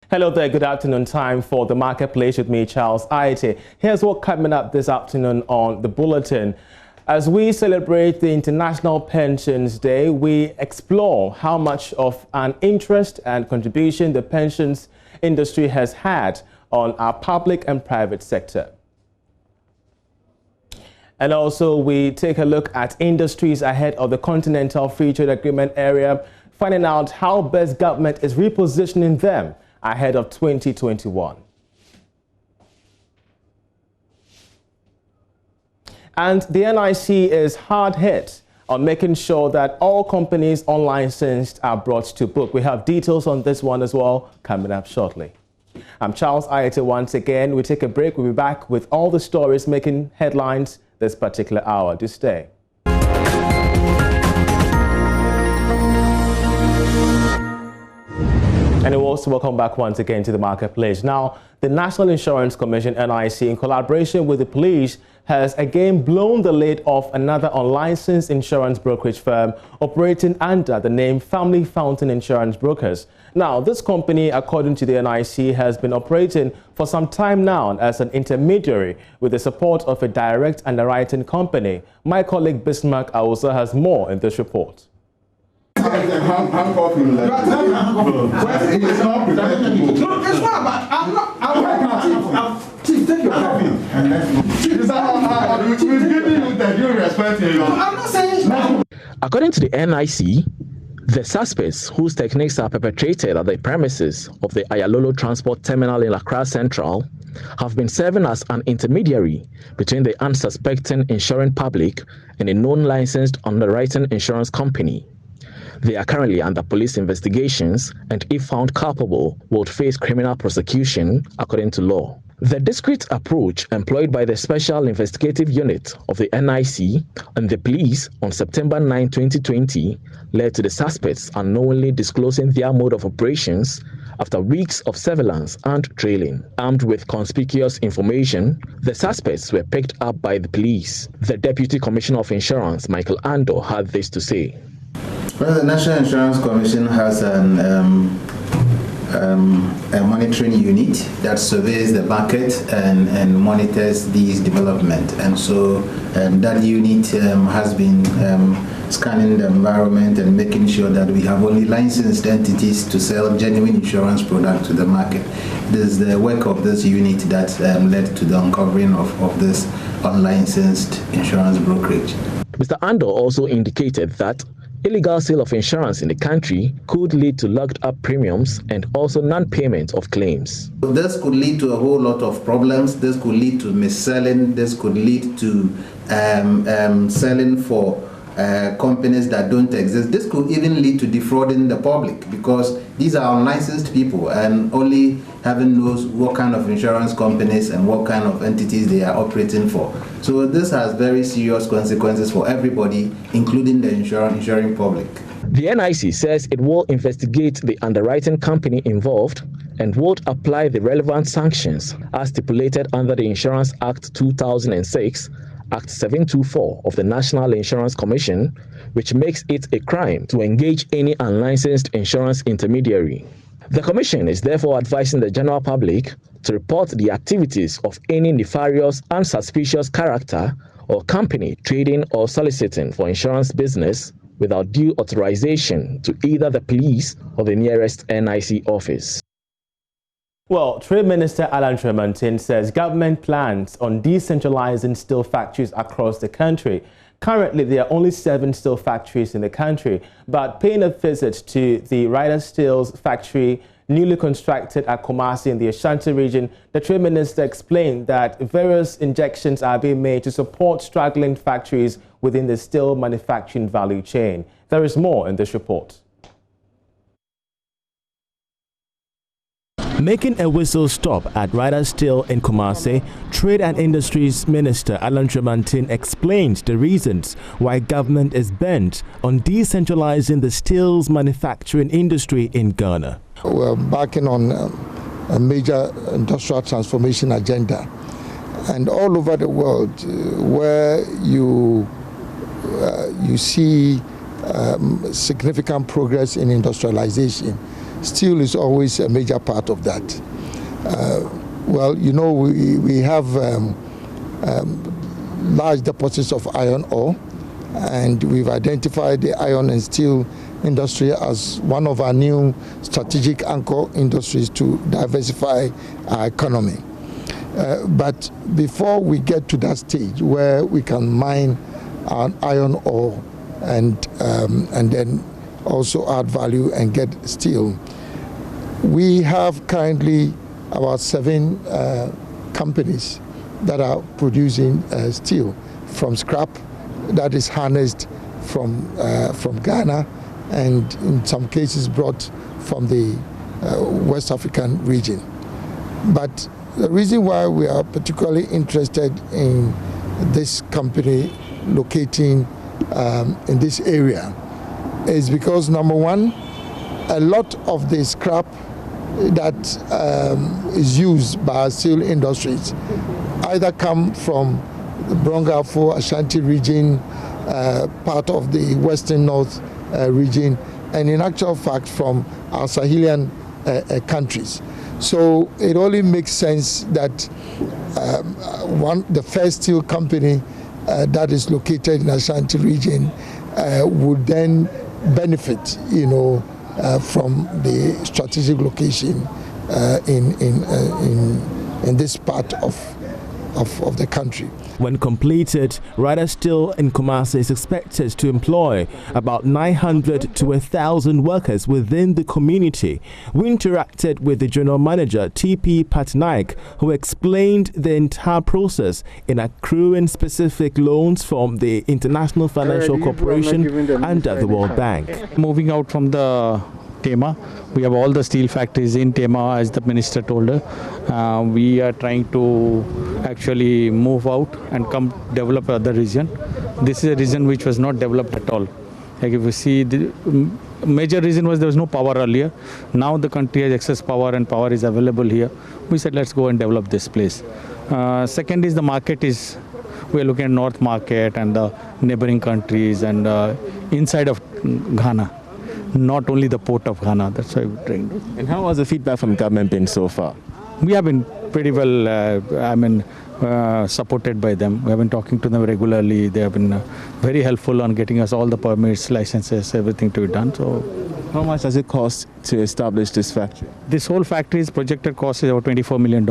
Hello there, good afternoon. Time for the marketplace with me, Charles Aite. Here's what coming up this afternoon on the bulletin. As we celebrate the International Pensions Day, we explore how much of an interest and contribution the pensions industry has had on our public and private sector. And also, we take a look at industries ahead of the Continental Free Trade Agreement area, finding out how best government is repositioning them ahead of 2021. And the NIC is hard hit on making sure that all companies unlicensed are brought to book. We have details on this one as well coming up shortly. I'm Charles Aite once again. We take a break. We'll be back with all the stories making headlines this particular hour. Do stay. And also welcome back once again to the marketplace. Now, the National Insurance Commission, NIC, in collaboration with the police, has again blown the lid off another unlicensed insurance brokerage firm operating under the name Family Fountain Insurance Brokers. Now, this company, according to the NIC, has been operating for some time now as an intermediary with the support of a direct underwriting company. My colleague Bismarck Awusa has more in this report. It's not about. I'm Chief, take your coffee. I'm not saying. According to the NIC, the suspects whose techniques are perpetrated at the premises of the Ayalolo Transport Terminal in Accra Central have been serving as an intermediary between the unsuspecting insuring public and a non-licensed underwriting insurance company. They are currently under police investigations and, if found culpable, would face criminal prosecution according to law. The discreet approach employed by the Special Investigative Unit of the NIC and the police on September 9, 2020 led to the suspects unknowingly disclosing their mode of operations after weeks of surveillance and trailing. Armed with conspicuous information, the suspects were picked up by the police. The Deputy Commissioner of Insurance, Michael Ando, had this to say. Well, the National Insurance Commission has a monitoring unit that surveys the market and monitors these developments. And so that unit has been scanning the environment and making sure that we have only licensed entities to sell genuine insurance products to the market. This is the work of this unit that led to the uncovering of this unlicensed insurance brokerage. Mr. Ando also indicated that illegal sale of insurance in the country could lead to locked up premiums and also non-payment of claims. This could lead to a whole lot of problems. This could lead to mis-selling. This could lead to selling for companies that don't exist. This could even lead to defrauding the public because these are unlicensed people and only heaven knows what kind of insurance companies and what kind of entities they are operating for. So this has very serious consequences for everybody, including the insuring public. The NIC says it will investigate the underwriting company involved and would apply the relevant sanctions as stipulated under the Insurance Act 2006, Act 724 of the National Insurance Commission, which makes it a crime to engage any unlicensed insurance intermediary. The Commission is therefore advising the general public to report the activities of any nefarious and suspicious character or company trading or soliciting for insurance business without due authorization to either the police or the nearest NIC office. Well, Trade Minister Alan Tremontin says government plans on decentralizing steel factories across the country. Currently, there are only 7 steel factories in the country, but paying a visit to the Ryder Steel's factory newly constructed at Kumasi in the Ashanti region, the Trade Minister explained that various injections are being made to support struggling factories within the steel manufacturing value chain. There is more in this report. Making a whistle stop at Ryder Steel in Kumasi, Trade and Industries Minister Alan Tremontin explained the reasons why government is bent on decentralizing the steel's manufacturing industry in Ghana. We're embarking on a major industrial transformation agenda, and all over the world where you see significant progress in industrialization, steel is always a major part of that. Well, you know, we have large deposits of iron ore, and we've identified the iron and steel industry as one of our new strategic anchor industries to diversify our economy. But before we get to that stage where we can mine our iron ore and then also add value and get steel, we have currently about 7 companies that are producing steel from scrap that is harnessed from Ghana, and in some cases brought from the West African region. But the reason why we are particularly interested in this company locating in this area is because, number one, a lot of the scrap that is used by steel industries either come from the Brongafo, Ashanti region, part of the Western North region, and in actual fact from our Sahelian countries. So it only makes sense that the first steel company that is located in Ashanti region would then benefit, you know, from the strategic location in this part of the country. When completed, Ryder Steel in Kumasi is expected to employ about 900 to 1,000 workers within the community. We interacted with the general manager, TP Patnaik, who explained the entire process in accruing specific loans from the International Financial Corporation under the World Bank. Moving out from the Tema, we have all the steel factories in Tema, as the minister told her. We are trying to actually move out and come develop other region. This is a region which was not developed at all. Like if you see, the major reason was there was no power earlier. Now the country has excess power and power is available here. We said let's go and develop this place. Second is the market is, we are looking at North Market and the neighboring countries and inside of Ghana. Not only the port of Ghana, that's why we're trying. And how has the feedback from government been so far? We have been pretty well, supported by them. We have been talking to them regularly. They have been very helpful on getting us all the permits, licenses, everything to be done. So, how much does it cost to establish this factory? This whole factory's projected cost is about $24 million,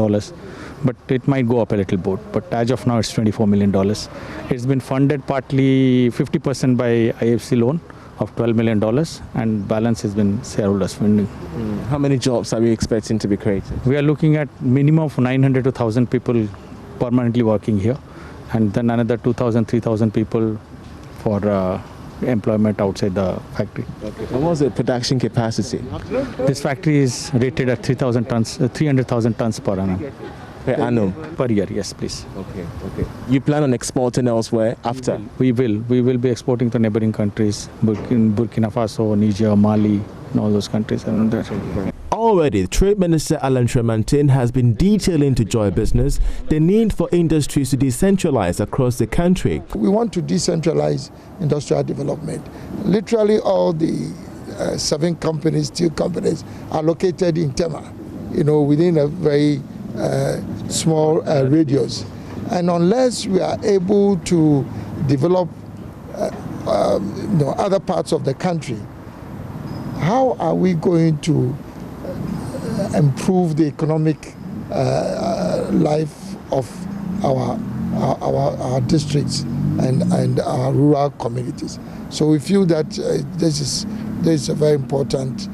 but it might go up a little bit. But as of now, it's $24 million. It's been funded partly 50% by IFC loan of $12 million, and balance has been shareholders funding. How many jobs are we expecting to be created? We are looking at minimum of 900 to 1,000 people permanently working here, and then another 2,000, 3,000 people for employment outside the factory. Okay. What was the production capacity? This factory is rated at 300,000 tons per annum. Per annum? Per year, yes, please. Okay. You plan on exporting elsewhere after? We will be exporting to neighboring countries, Burkina Faso, Niger, Mali, and all those countries. Already, the Trade Minister Alan Tremantin has been detailing to Joy Business the need for industries to decentralize across the country. We want to decentralize industrial development. Literally all the 7 companies, steel companies, are located in Tema, you know, within a very small radius. And unless we are able to develop other parts of the country, how are we going to improve the economic life of our districts and our rural communities? So we feel that this is a very important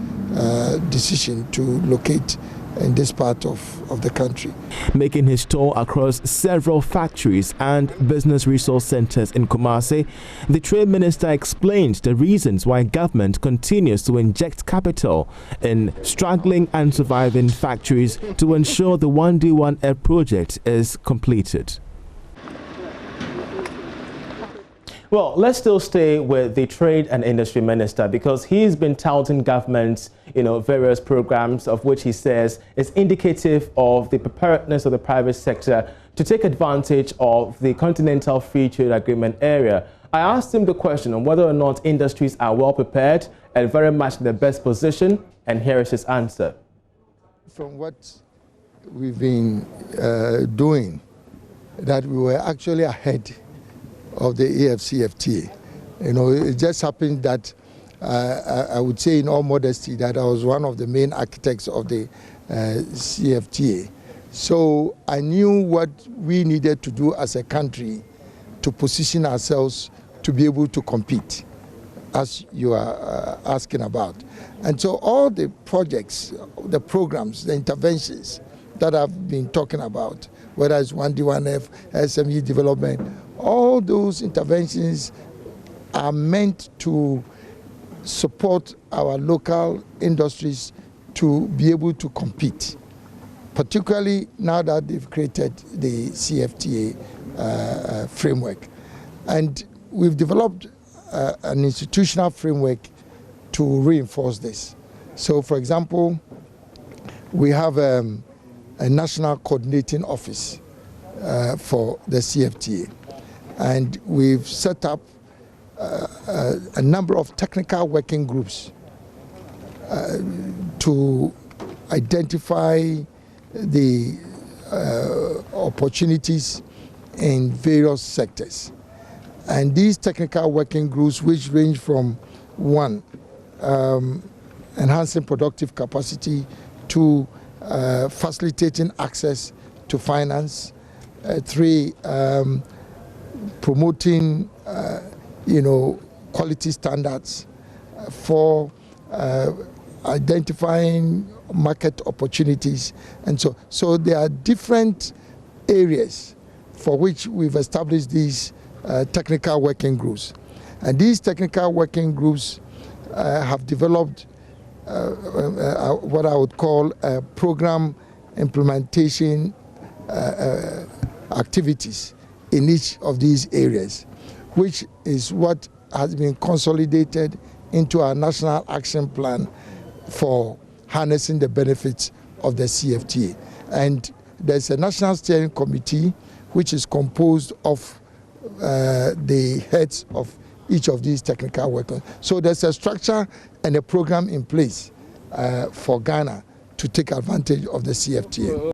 decision to locate in this part of the country. Making his tour across several factories and business resource centers in Kumasi, the Trade Minister explained the reasons why government continues to inject capital in struggling and surviving factories to ensure the 1D1F project is completed. Well, let's still stay with the Trade and Industry Minister, because he's been touting government's, various programs, of which he says is indicative of the preparedness of the private sector to take advantage of the Continental Free Trade Agreement area I asked him the question on whether or not industries are well prepared and very much in the best position, and here is his answer. From what we've been doing, that we were actually ahead of the AFCFTA. You know, it just happened that I would say in all modesty that I was one of the main architects of the CFTA. So I knew what we needed to do as a country to position ourselves to be able to compete, as you are asking about. And so all the projects, the programs, the interventions that I've been talking about, whether it's 1D1F, SME development, all those interventions are meant to support our local industries to be able to compete, particularly now that they've created the CFTA framework. And we've developed an institutional framework to reinforce this. So, for example, we have a national coordinating office for the CFTA. And we've set up a number of technical working groups to identify the opportunities in various sectors. And these technical working groups, which range from one, enhancing productive capacity, to facilitating access to finance, three, promoting quality standards, for identifying market opportunities, and so there are different areas for which we've established these technical working groups. And these technical working groups have developed what I would call program implementation activities in each of these areas, which is what has been consolidated into our national action plan for harnessing the benefits of the CFTA. And there's a national steering committee which is composed of the heads of each of these technical workers. So there's a structure and a program in place for Ghana to take advantage of the CFTA.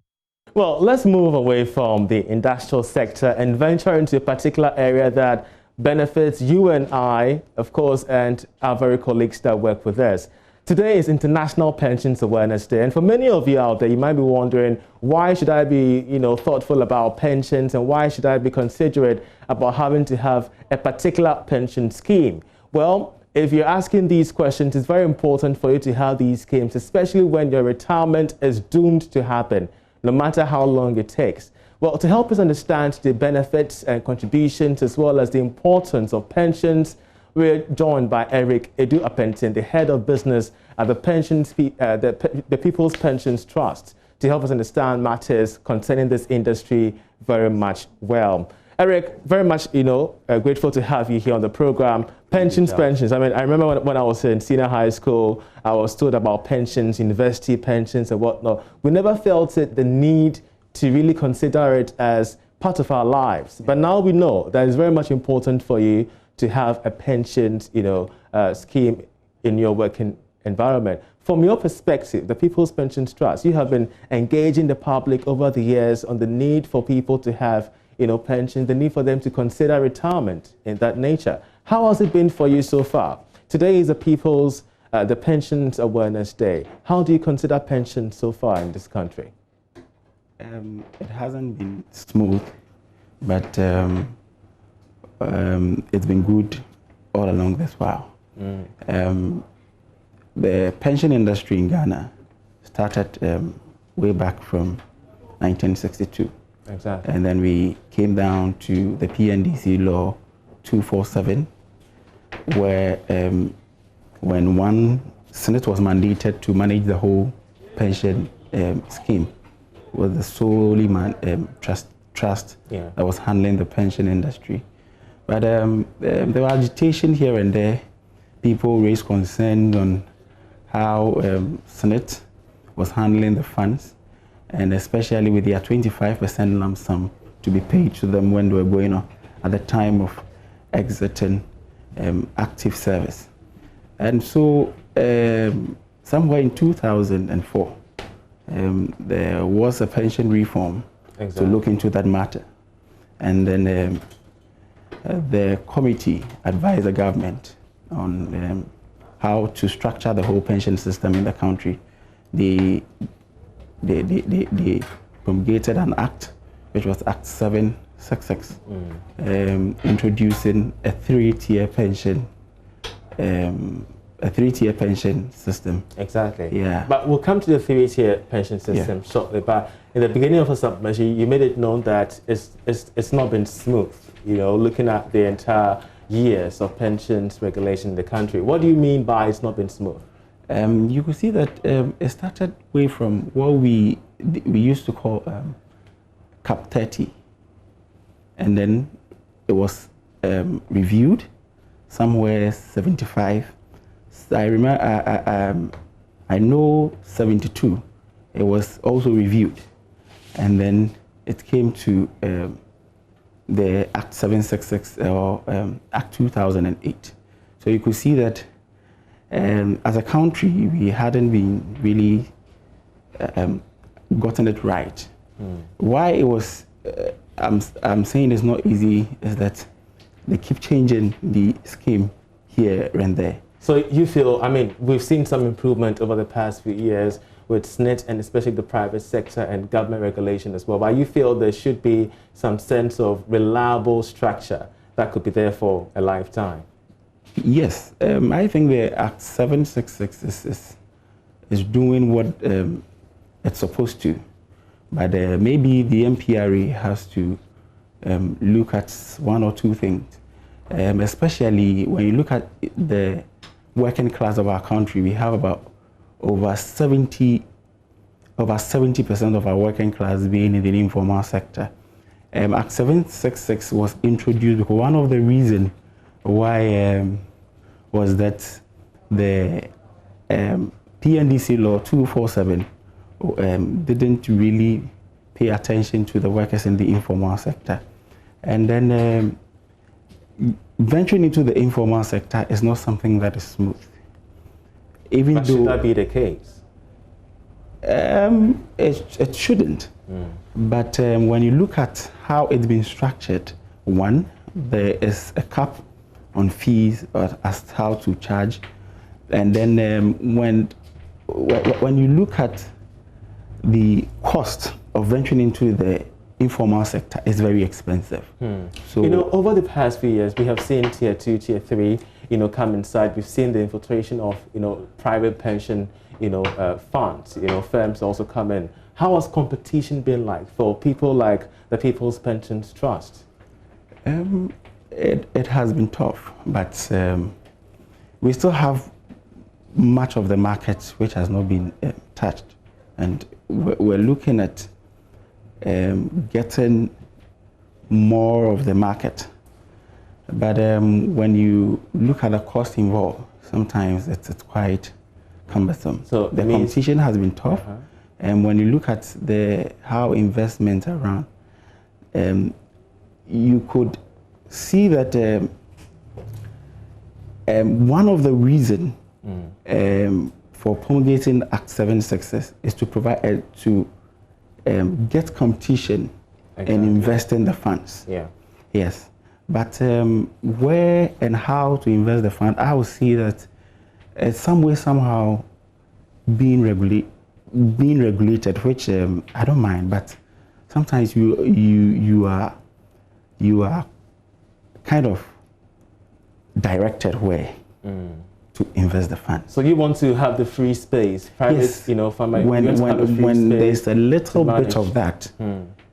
Well, let's move away from the industrial sector and venture into a particular area that benefits you and I, of course, and our very colleagues that work with us. Today is International Pensions Awareness Day, and for many of you out there, you might be wondering, why should I be, thoughtful about pensions, and why should I be considerate about having to have a particular pension scheme? Well, if you're asking these questions, it's very important for you to have these schemes, especially when your retirement is doomed to happen, no matter how long it takes. Well, to help us understand the benefits and contributions, as well as the importance of pensions, we're joined by Eric Edu-Apentin, the head of business at the People's Pensions Trust, to help us understand matters concerning this industry very much well. Eric, very much, grateful to have you here on the program. Pensions. I mean, I remember when I was in senior high school, I was told about pensions, university pensions and whatnot. We never felt the need to really consider it as part of our lives. But now we know that it's very much important for you to have a pensions, scheme in your working environment. From your perspective, the People's Pensions Trust, you have been engaging the public over the years on the need for people to have, pensions, the need for them to consider retirement in that nature. How has it been for you so far? Today is the Pensions Awareness Day. How do you consider pensions so far in this country? It hasn't been smooth, but it's been good all along this while. The pension industry in Ghana started way back from 1962. Exactly. And then we came down to the PNDC Law 247, where when one Senate was mandated to manage the whole pension scheme, was the solely trust that was handling the pension industry. But there was agitation here and there. People raised concerns on how Senate was handling the funds, and especially with their 25% lump sum to be paid to them when they were going on at the time of exiting active service. And so somewhere in 2004, there was a pension reform to look into that matter. And then the committee advised the government on how to structure the whole pension system in the country. They promulgated an act, which was Act 766, introducing a three-tier pension system. Exactly. Yeah. But we'll come to the three-tier pension system shortly. But in the beginning of the submission, you made it known that it's not been smooth. You know, looking at the entire years of pensions regulation in the country. What do you mean by it's not been smooth? You could see that it started way from what we used to call Cap 30, and then it was reviewed somewhere 75. I remember I know 72. It was also reviewed, and then it came to the Act 766 or Act 2008. So you could see that as a country, we hadn't been really gotten it right. Why it was, I'm saying it's not easy, is that they keep changing the scheme here and there. So you feel, I mean, we've seen some improvement over the past few years with SNIT and especially the private sector and government regulation as well. But you feel there should be some sense of reliable structure that could be there for a lifetime. Yes, I think the Act 766 is doing what it's supposed to. But maybe the MPRA has to look at one or two things, especially when you look at the working class of our country. We have about over 70% of our working class being in the informal sector. Act 766 was introduced because one of the reasons why was that the PNDC law 247 didn't really pay attention to the workers in the informal sector. And then venturing into the informal sector is not something that is smooth. Even but though, should that be the case? It shouldn't. But when you look at how it's been structured, one, there is a cap on fees as how to charge. And then when you look at the cost of venturing into the informal sector, it's very expensive. So, you know, over the past few years, we have seen tier 2, tier 3, you know, come inside. We've seen the infiltration of, you know, private pension, you know, funds, you know, firms also come in. How has competition been like for people like the People's Pensions Trust? It has been tough, but we still have much of the market which has not been touched. And we're looking at getting more of the market. But when you look at the cost involved, sometimes it's quite cumbersome. So the competition has been tough. And when you look at how investments are run, you could see that one of the reasons for promulgating Act 766 is to provide get competition and invest in the funds. Yes, but where and how to invest the fund, I would see that some way somehow being regulated, which I don't mind, but sometimes you are kind of directed where to invest the funds. So you want to have the free space, private, yes. You know, when there's a little bit of that,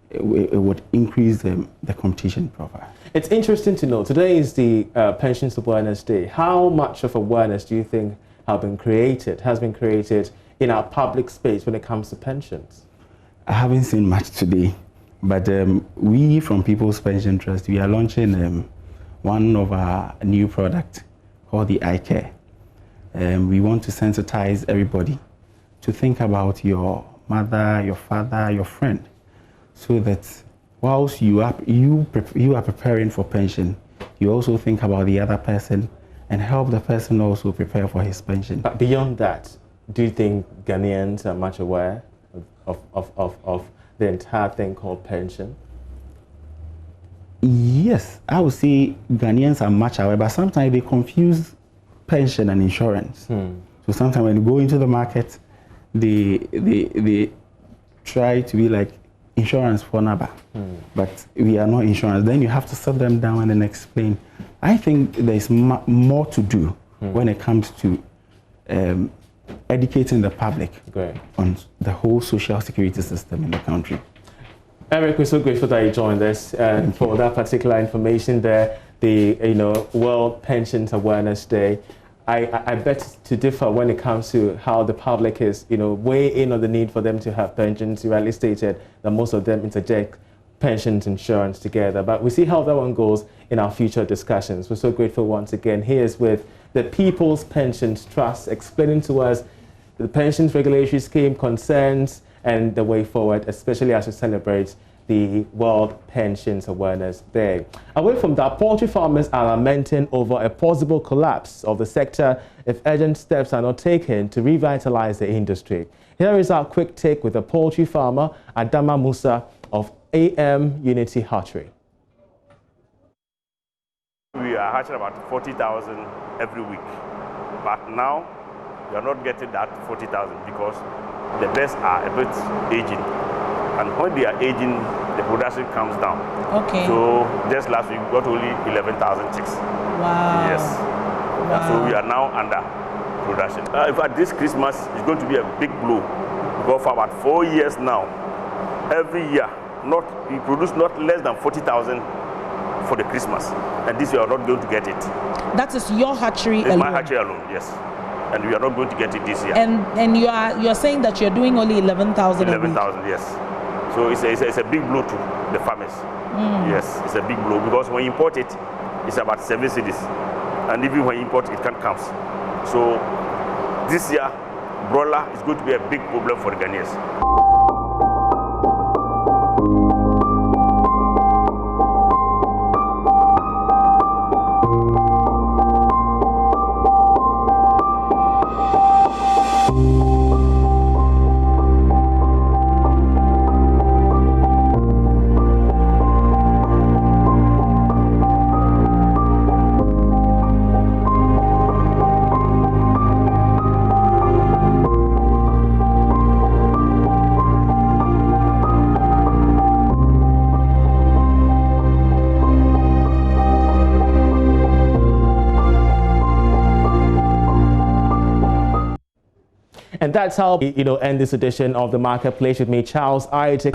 it would increase the competition profile. It's interesting to know, today is the Pensions Awareness Day. How much of awareness do you think has been created in our public space when it comes to pensions? I haven't seen much today, but we from People's Pension Trust, we are launching one of our new products called the iCare. We want to sensitize everybody to think about your mother, your father, your friend, so that whilst you are preparing for pension, you also think about the other person and help the person also prepare for his pension. But beyond that, do you think Ghanaians are much aware of the entire thing called pension? Yes, I would say Ghanaians are much aware, but sometimes they confuse pension and insurance. So sometimes when you go into the market, they try to be like insurance for NABA, but we are not insurance. Then you have to sit them down and then explain. I think there's more to do when it comes to educating the public on the whole social security system in the country. Eric, we're so grateful that you joined us and for that particular information there, the World Pensions Awareness Day. I bet to differ when it comes to how the public is, weigh in on the need for them to have pensions. You rightly stated that most of them interject pensions insurance together, but we see how that one goes in our future discussions. We're so grateful once again. Here's with the People's Pensions Trust explaining to us the pensions regulatory scheme concerns and the way forward, especially as we celebrate the World Pensions Awareness Day. Away from that, poultry farmers are lamenting over a possible collapse of the sector if urgent steps are not taken to revitalize the industry. Here is our quick take with a poultry farmer, Adama Musa of AM Unity Hatchery. We are hatching about 40,000 every week, but now we are not getting that 40,000 because the birds are a bit aging, and when they are aging, the production comes down. Okay. So just last week we got only 11,000 chicks. Wow. Yes. Wow. So we are now under production. In fact, this Christmas is going to be a big blow because for about 4 years now, every year, we produce not less than 40,000 for the Christmas, and this year we are not going to get it. That is your hatchery alone? My hatchery alone, yes. And we are not going to get it this year. And you are saying that you're doing only 11,000. 11,000, yes. So it's a big blow to the farmers. Yes, it's a big blow because when you import it, it's about 7 cities, and even when you import it can't come. So this year, broiler is going to be a big problem for the Ghanaians. And that's how we end this edition of The Marketplace with me, Charles Isaac.